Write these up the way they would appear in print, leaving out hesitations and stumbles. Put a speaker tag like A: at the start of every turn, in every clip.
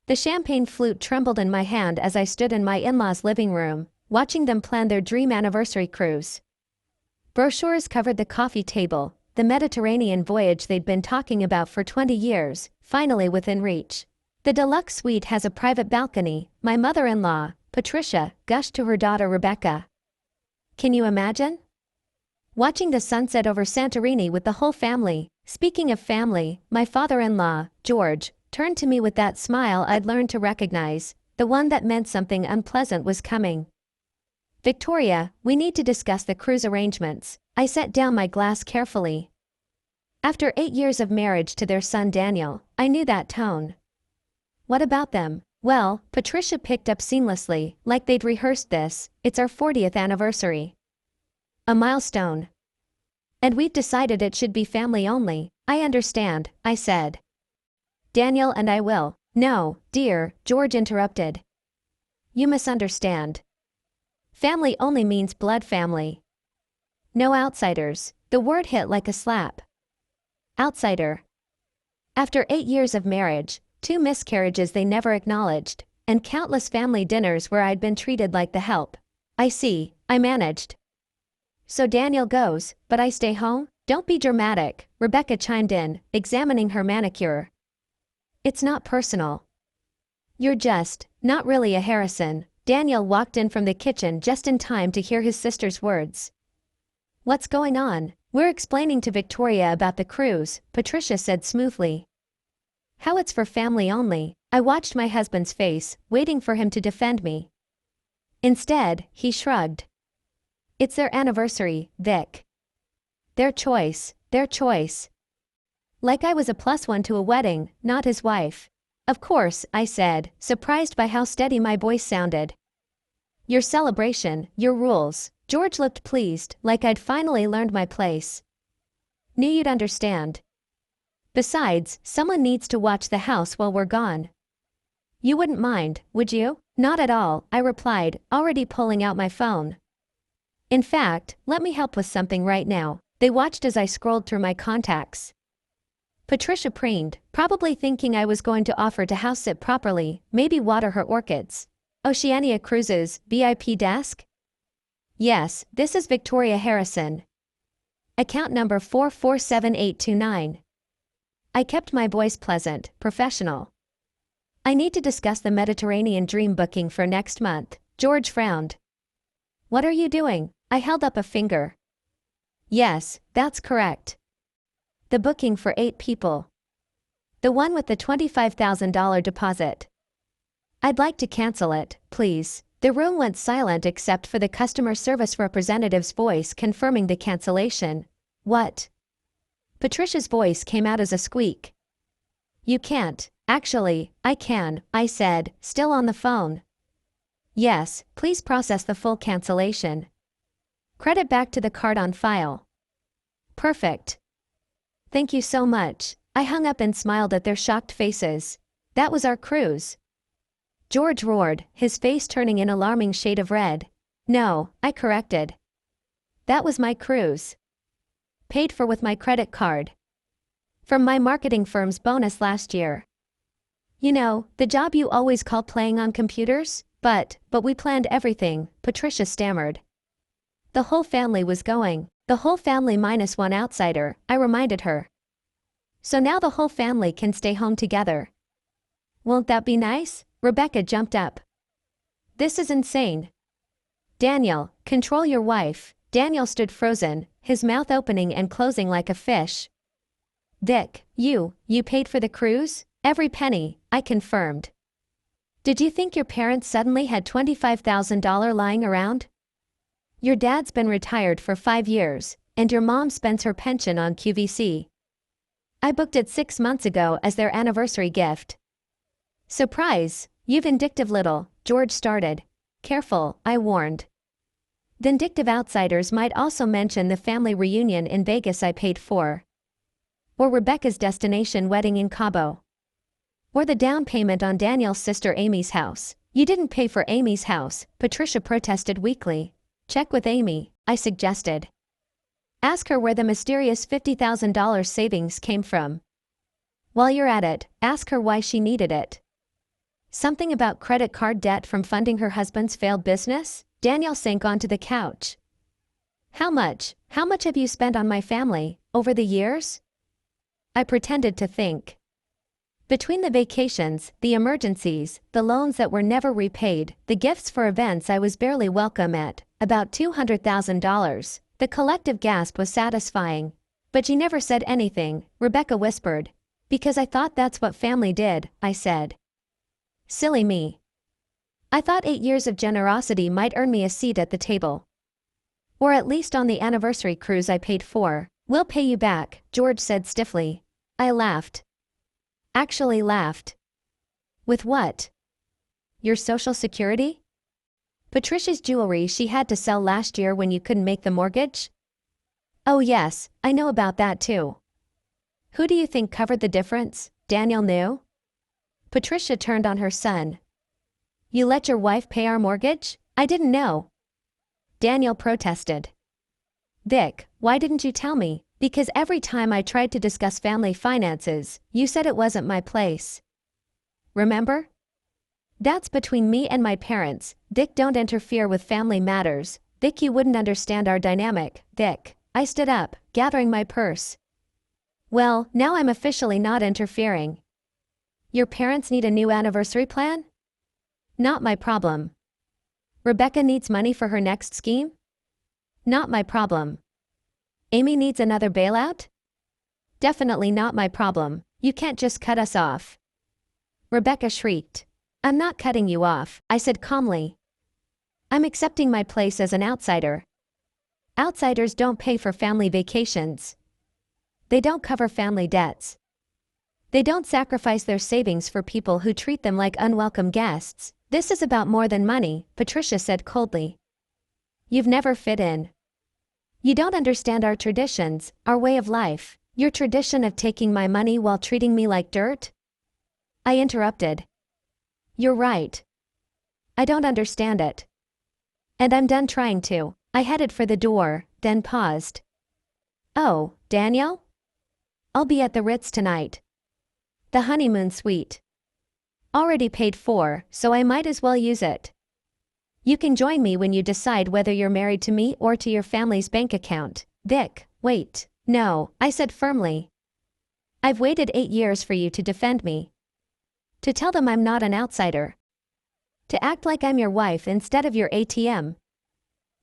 A: The champagne flute trembled in my hand as I stood in my in-laws' living room, watching them plan their dream anniversary cruise. Brochures covered the coffee table, the Mediterranean voyage they'd been talking about for 20 years, finally within reach. The deluxe suite has a private balcony, my mother-in-law, Patricia, gushed to her daughter Rebecca. Can you imagine? Watching the sunset over Santorini with the whole family. Speaking of family, my father-in-law, George, turned to me with that smile I'd learned to recognize, the one that meant something unpleasant was coming. Victoria, we need to discuss the cruise arrangements. I set down my glass carefully. After 8 years of marriage to their son Daniel, I knew that tone. What about them? Well, Patricia picked up seamlessly, like they'd rehearsed this, it's our 40th anniversary. A milestone. And we've decided it should be family only. I understand, I said. Daniel and I will. No, dear, George interrupted. You misunderstand. Family only means blood family. No outsiders. The word hit like a slap. Outsider. After 8 years of marriage, 2 miscarriages they never acknowledged, and countless family dinners where I'd been treated like the help. I see, I managed. So Daniel goes, but I stay home? Don't be dramatic, Rebecca chimed in, examining her manicure. It's not personal. You're just, not really a Harrison. Daniel walked in from the kitchen just in time to hear his sister's words. What's going on? We're explaining to Victoria about the cruise, Patricia said smoothly. How it's for family only. I watched my husband's face, waiting for him to defend me. Instead, he shrugged. It's their anniversary, Vic. Their choice, their choice. Like I was a +1 to a wedding, not his wife. Of course, I said, surprised by how steady my voice sounded. Your celebration, your rules. George looked pleased, like I'd finally learned my place. Knew you'd understand. Besides, someone needs to watch the house while we're gone. You wouldn't mind, would you? Not at all, I replied, already pulling out my phone. In fact, let me help with something right now. They watched as I scrolled through my contacts. Patricia preened, probably thinking I was going to offer to house sit properly, maybe water her orchids. Oceania Cruises, VIP desk? Yes, this is Victoria Harrison. Account number 447829. I kept my voice pleasant, professional. I need to discuss the Mediterranean dream booking for next month. George frowned. What are you doing? I held up a finger. Yes, that's correct. The booking for 8 people. The one with the $25,000 deposit. I'd like to cancel it, please. The room went silent except for the customer service representative's voice confirming the cancellation. What? Patricia's voice came out as a squeak. You can't. Actually, I can, I said, still on the phone. Yes, please process the full cancellation. Credit back to the card on file. Perfect. Thank you so much. I hung up and smiled at their shocked faces. That was our cruise. George roared, his face turning an alarming shade of red. No, I corrected. That was my cruise. Paid for with my credit card. From my marketing firm's bonus last year. You know, the job you always call playing on computers? But we planned everything, Patricia stammered. The whole family was going. The whole family minus one outsider, I reminded her. So now the whole family can stay home together. Won't that be nice? Rebecca jumped up. This is insane. Daniel, control your wife. Daniel stood frozen, his mouth opening and closing like a fish. Vic, you paid for the cruise? Every penny, I confirmed. Did you think your parents suddenly had $25,000 lying around? Your dad's been retired for 5 years, and your mom spends her pension on QVC. I booked it 6 months ago as their anniversary gift. Surprise, you vindictive little, George started. Careful, I warned. Vindictive outsiders might also mention the family reunion in Vegas I paid for. Or Rebecca's destination wedding in Cabo. Or the down payment on Daniel's sister Amy's house. You didn't pay for Amy's house, Patricia protested weakly. Check with Amy, I suggested. Ask her where the mysterious $50,000 savings came from. While you're at it, ask her why she needed it. Something about credit card debt from funding her husband's failed business? Daniel sank onto the couch. How much? How much have you spent on my family, over the years? I pretended to think. Between the vacations, the emergencies, the loans that were never repaid, the gifts for events I was barely welcome at, about $200,000, the collective gasp was satisfying. But she never said anything, Rebecca whispered. Because I thought that's what family did, I said. Silly me. I thought 8 years of generosity might earn me a seat at the table. Or at least on the anniversary cruise I paid for. We'll pay you back, George said stiffly. I laughed. Actually laughed. With what? Your Social Security? Patricia's jewelry she had to sell last year when you couldn't make the mortgage? Oh yes, I know about that too. Who do you think covered the difference? Daniel knew? Patricia turned on her son. You let your wife pay our mortgage? I didn't know. Daniel protested. Vic, why didn't you tell me? Because every time I tried to discuss family finances, you said it wasn't my place. Remember? That's between me and my parents. Vic, don't interfere with family matters. Vic, you wouldn't understand our dynamic. Vic. I stood up, gathering my purse. Well, now I'm officially not interfering. Your parents need a new anniversary plan? Not my problem. Rebecca needs money for her next scheme? Not my problem. Amy needs another bailout? Definitely not my problem. You can't just cut us off. Rebecca shrieked. I'm not cutting you off, I said calmly. I'm accepting my place as an outsider. Outsiders don't pay for family vacations. They don't cover family debts. They don't sacrifice their savings for people who treat them like unwelcome guests. This is about more than money, Patricia said coldly. You've never fit in. You don't understand our traditions, our way of life, your tradition of taking my money while treating me like dirt? I interrupted. You're right. I don't understand it. And I'm done trying to. I headed for the door, then paused. Oh, Daniel? I'll be at the Ritz tonight. The honeymoon suite. Already paid for, so I might as well use it. You can join me when you decide whether you're married to me or to your family's bank account. Vic, wait. No, I said firmly. I've waited 8 years for you to defend me. To tell them I'm not an outsider. To act like I'm your wife instead of your ATM.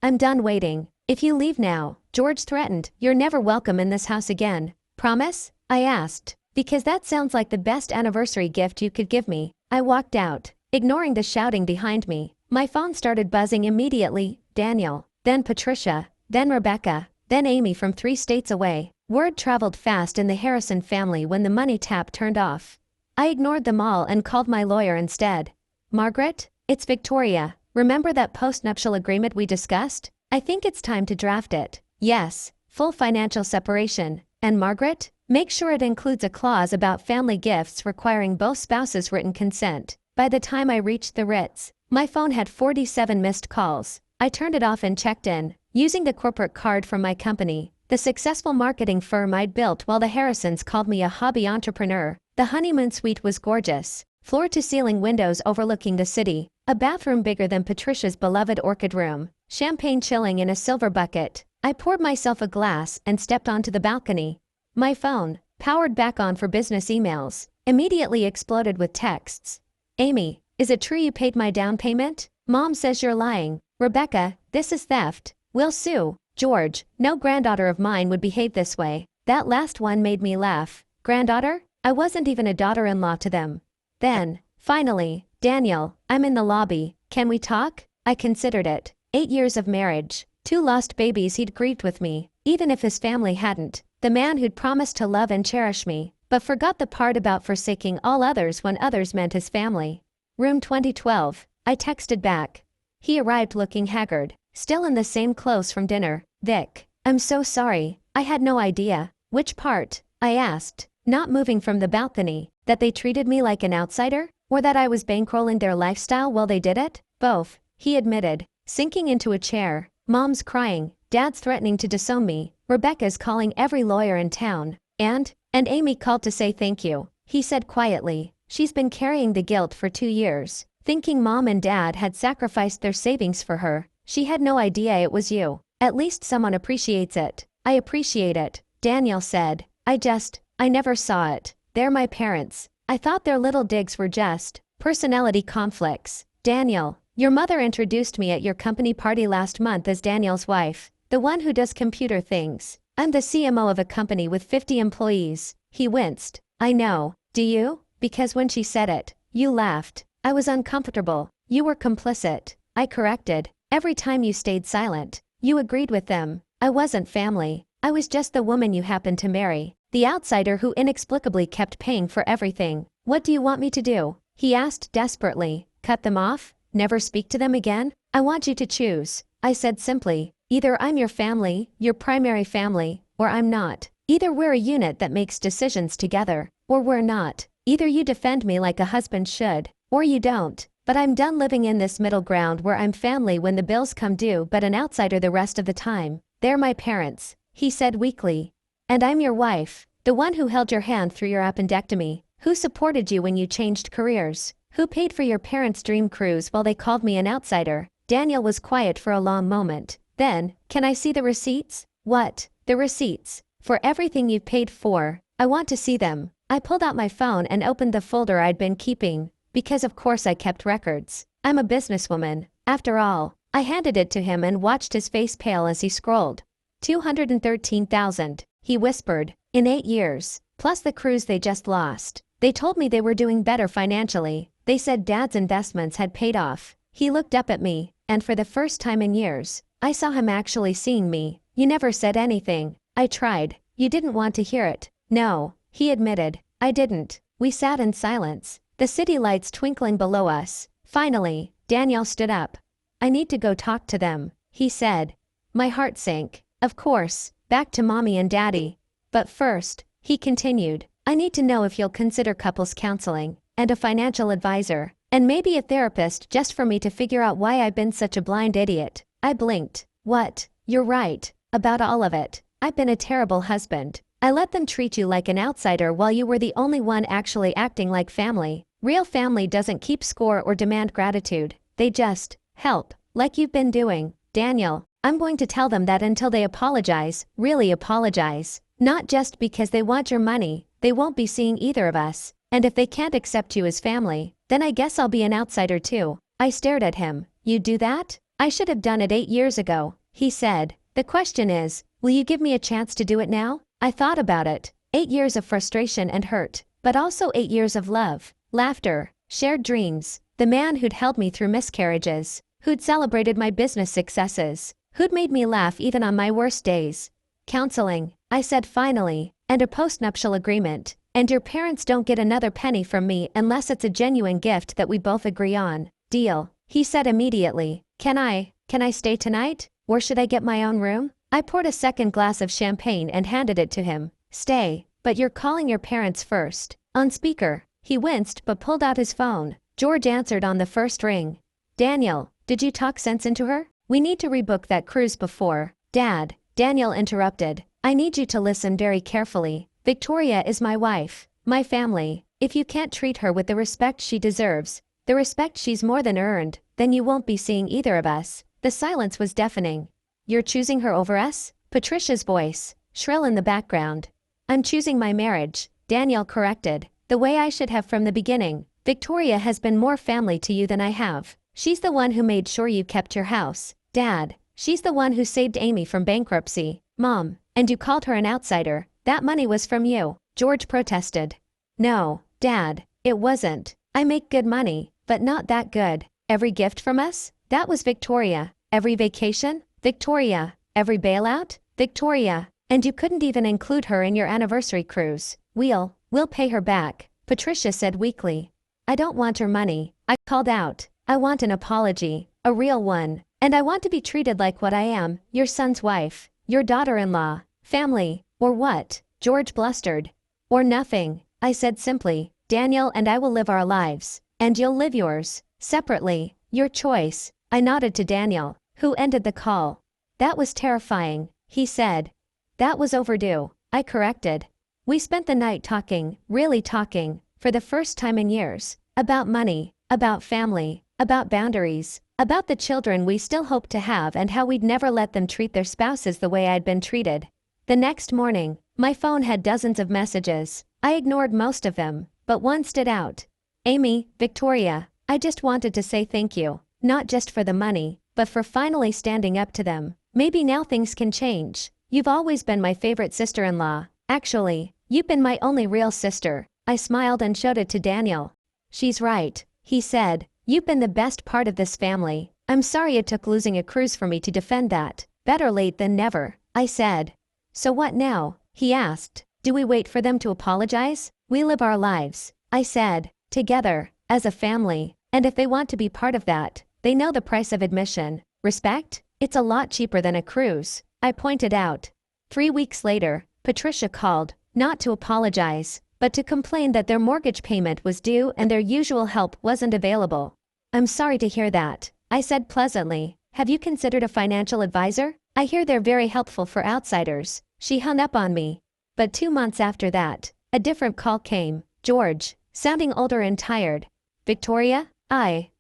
A: I'm done waiting. If you leave now, George threatened, you're never welcome in this house again. Promise? I asked. Because that sounds like the best anniversary gift you could give me. I walked out, ignoring the shouting behind me. My phone started buzzing immediately. Daniel, then Patricia, then Rebecca, then Amy from 3 states away. Word traveled fast in the Harrison family when the money tap turned off. I ignored them all and called my lawyer instead. Margaret, it's Victoria. Remember that post-nuptial agreement we discussed? I think it's time to draft it. Yes, full financial separation. And Margaret, make sure it includes a clause about family gifts requiring both spouses' written consent. By the time I reached the Ritz, my phone had 47 missed calls. I turned it off and checked in, using the corporate card from my company, the successful marketing firm I'd built while the Harrisons called me a hobby entrepreneur. The honeymoon suite was gorgeous. Floor-to-ceiling windows overlooking the city, a bathroom bigger than Patricia's beloved orchid room, champagne chilling in a silver bucket. I poured myself a glass and stepped onto the balcony. My phone, powered back on for business emails, immediately exploded with texts. Amy, is it true you paid my down payment? Mom says you're lying. Rebecca, this is theft. We'll sue. George, no granddaughter of mine would behave this way. That last one made me laugh. Granddaughter? I wasn't even a daughter-in-law to them. Then, finally, Daniel, I'm in the lobby. Can we talk? I considered it. 8 years of marriage, 2 lost babies he'd grieved with me, even if his family hadn't. The man who'd promised to love and cherish me, but forgot the part about forsaking all others when others meant his family. Room 2012, I texted back. He arrived looking haggard, still in the same clothes from dinner. Vic, I'm so sorry, I had no idea. Which part? I asked, not moving from the balcony. That they treated me like an outsider? Or that I was bankrolling their lifestyle while they did it? Both, he admitted, sinking into a chair. Mom's crying, Dad's threatening to disown me, Rebecca's calling every lawyer in town, and Amy called to say thank you, he said quietly. She's been carrying the guilt for 2 years, thinking mom and dad had sacrificed their savings for her. She had no idea it was you. At least someone appreciates it. I appreciate it, Daniel said. I never saw it. They're my parents. I thought their little digs were just personality conflicts. Daniel, your mother introduced me at your company party last month as Daniel's wife, the one who does computer things. I'm the CMO of a company with 50 employees. He winced. I know. Do you? Because when she said it, you laughed. I was uncomfortable. You were complicit. I corrected. Every time you stayed silent, you agreed with them. I wasn't family. I was just the woman you happened to marry, the outsider who inexplicably kept paying for everything. What do you want me to do? He asked desperately. Cut them off? Never speak to them again? I want you to choose. I said simply. Either I'm your family, your primary family, or I'm not. Either we're a unit that makes decisions together, or we're not. Either you defend me like a husband should, or you don't. But I'm done living in this middle ground where I'm family when the bills come due but an outsider the rest of the time. They're my parents, he said weakly. And I'm your wife, the one who held your hand through your appendectomy, who supported you when you changed careers, who paid for your parents' dream cruise while they called me an outsider. Daniel was quiet for a long moment. Then, can I see the receipts? What? The receipts? For everything you've paid for? I want to see them. I pulled out my phone and opened the folder I'd been keeping, because of course I kept records. I'm a businesswoman, after all. I handed it to him and watched his face pale as he scrolled. 213,000, he whispered, in 8 years, plus the cruise they just lost. They told me they were doing better financially. They said Dad's investments had paid off. He looked up at me, and for the first time in years, I saw him actually seeing me. You never said anything. I tried. You didn't want to hear it. No, he admitted. I didn't. We sat in silence, the city lights twinkling below us. Finally, Daniel stood up. I need to go talk to them, he said. My heart sank. Of course, back to mommy and daddy. But first, he continued, I need to know if you'll consider couples counseling, and a financial advisor, and maybe a therapist just for me to figure out why I've been such a blind idiot. I blinked. What? You're right. About all of it. I've been a terrible husband. I let them treat you like an outsider while you were the only one actually acting like family. Real family doesn't keep score or demand gratitude. They just help, like you've been doing. Daniel, I'm going to tell them that until they apologize, really apologize. Not just because they want your money, they won't be seeing either of us. And if they can't accept you as family, then I guess I'll be an outsider too. I stared at him. You do that? I should have done it 8 years ago, he said. The question is, will you give me a chance to do it now? I thought about it. 8 years of frustration and hurt, but also 8 years of love, laughter, shared dreams. The man who'd held me through miscarriages, who'd celebrated my business successes, who'd made me laugh even on my worst days. Counseling, I said finally, and a postnuptial agreement, and your parents don't get another penny from me unless it's a genuine gift that we both agree on. Deal, he said immediately. Can I stay tonight? Or should I get my own room? I poured a second glass of champagne and handed it to him. Stay, but you're calling your parents first. On speaker, he winced but pulled out his phone. George answered on the first ring. Daniel, did you talk sense into her? We need to rebook that cruise before. Dad, Daniel interrupted. I need you to listen very carefully. Victoria is my wife, my family. If you can't treat her with the respect she deserves, the respect she's more than earned, then you won't be seeing either of us. The silence was deafening. You're choosing her over us? Patricia's voice, shrill in the background. I'm choosing my marriage, Daniel corrected, the way I should have from the beginning. Victoria has been more family to you than I have. She's the one who made sure you kept your house. Dad, she's the one who saved Amy from bankruptcy. Mom, and you called her an outsider. That money was from you, George protested. No, Dad, it wasn't. I make good money, but not that good. Every gift from us? That was Victoria. Every vacation? Victoria. Every bailout? Victoria. And you couldn't even include her in your anniversary cruise. We'll pay her back, Patricia said weakly. I don't want her money, I called out. I want an apology, a real one. And I want to be treated like what I am, your son's wife, your daughter-in-law, family, or what? George blustered. Or nothing, I said simply. Daniel and I will live our lives, and you'll live yours, separately, your choice. I nodded to Daniel, who ended the call. That was terrifying, he said. That was overdue, I corrected. We spent the night talking, really talking, for for the first time in years, about money, about family, about boundaries, about the children we still hoped to have and how we'd never let them treat their spouses the way I'd been treated. The next morning, my phone had dozens of messages. I ignored most of them, but one stood out. Amy, Victoria, I just wanted to say thank you, not just for the money, but for finally standing up to them. Maybe now things can change. You've always been my favorite sister-in-law. Actually, you've been my only real sister. I smiled and showed it to Daniel. She's right, he said. You've been the best part of this family. I'm sorry it took losing a cruise for me to defend that. Better late than never, I said. So what now? He asked. Do we wait for them to apologize? We live our lives, I said, together, as a family, and if they want to be part of that, they know the price of admission. Respect? It's a lot cheaper than a cruise, I pointed out. 3 weeks later, Patricia called, not to apologize, but to complain that their mortgage payment was due and their usual help wasn't available. I'm sorry to hear that, I said pleasantly. Have you considered a financial advisor? I hear they're very helpful for outsiders. She hung up on me. But 2 months after that, a different call came. George, sounding older and tired. Victoria,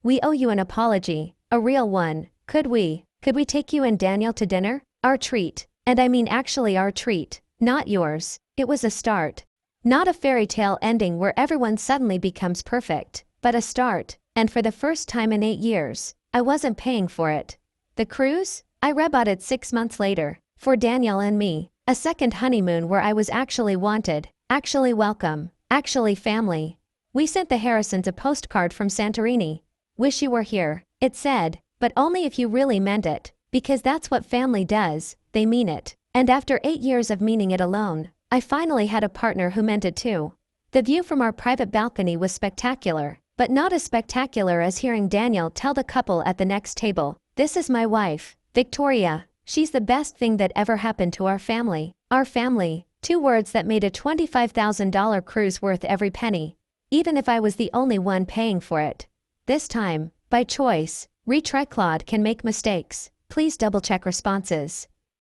A: we owe you an apology, a real one. Could we take you and Daniel to dinner? Our treat. And I mean actually our treat, not yours. It was a start. Not a fairy tale ending where everyone suddenly becomes perfect, but a start, and for the first time in 8 years, I wasn't paying for it. The cruise? I rebought it 6 months later, for Daniel and me, a second honeymoon where I was actually wanted, actually welcome, actually family. We sent the Harrisons a postcard from Santorini. Wish you were here, it said, but only if you really meant it, because that's what family does, they mean it. And after 8 years of meaning it alone, I finally had a partner who meant it too. The view from our private balcony was spectacular, but not as spectacular as hearing Daniel tell the couple at the next table, "This is my wife, Victoria. She's the best thing that ever happened to our family." Our family, 2 words that made a $25,000 cruise worth every penny, even if I was the only one paying for it. This time, by choice. Retry Claude can make mistakes. Please double-check responses.